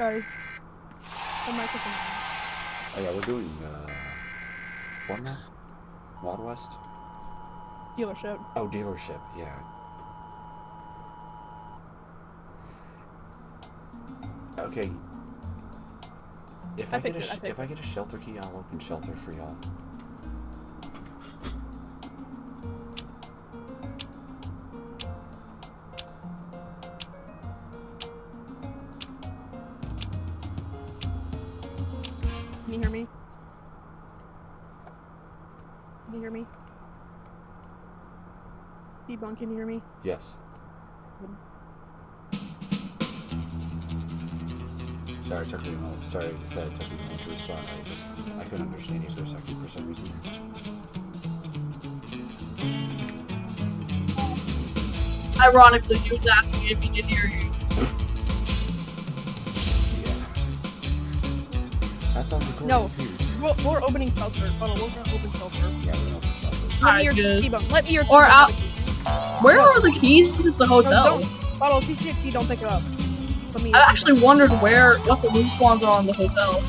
Sorry. The microphone. Oh yeah, we're doing what now? Wild West? Dealership. Oh, dealership, yeah. Okay. If I get a shelter key, I'll open shelter for y'all. Can you hear me? Can you hear me? Debunk, can you hear me? Yes. Sorry, it took me a moment. Sorry that it took me a moment to respond. I couldn't understand you for a second for some reason. Ironically, he was asking if he could hear you. Yeah. That's on recording too. We're opening shelter. Hold on, we're gonna open shelter. Yeah, we're gonna open shelter. Let me your T-bone. Let me your Or out. Where are the keys at the hotel? No, Bottle, if you see a key, don't pick it up. I actually wondered what the loot spawns are on the hotel.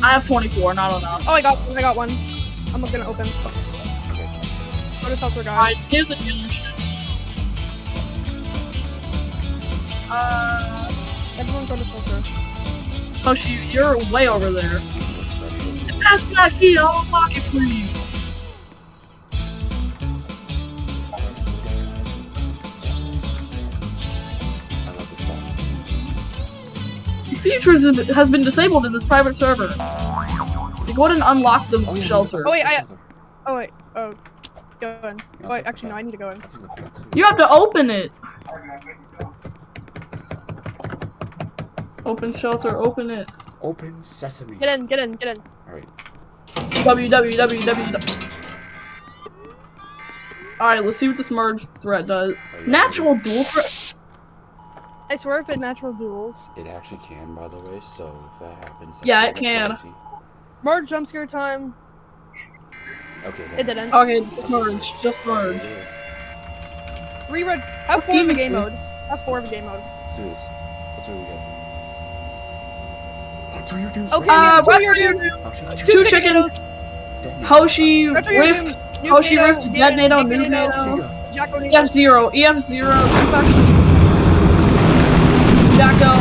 I have 24, not enough. Oh, I got one. I'm gonna open. Okay. Go to shelter, guys. Alright, here's the dealership. Everyone go to shelter. Hoshi, you're way over there. Pass me that key, I'll unlock it for you. Features has been disabled in this private server. Go ahead and unlock the shelter. Oh wait, go in. Wait, actually no, I need to go in. You have to open it. Open shelter, open it. Open sesame. Get in. Alright. www. Alright, let's see what this merge threat does. Natural dual threat. I swear if it natural duels. It actually can, by the way, so if that happens... Yeah, it can. Crazy. Merge jump scare time. Okay, It didn't. Okay, just merge. Just merge. Have 4 of a game mode. Have 4 of a game mode. Let's do this. Let's see what we get. What's your dudes? Okay, what are your dudes? 2 chickens. Hoshi, Rift, Deadnado, NoobNado. JackO'Nado. EF0, Jacko.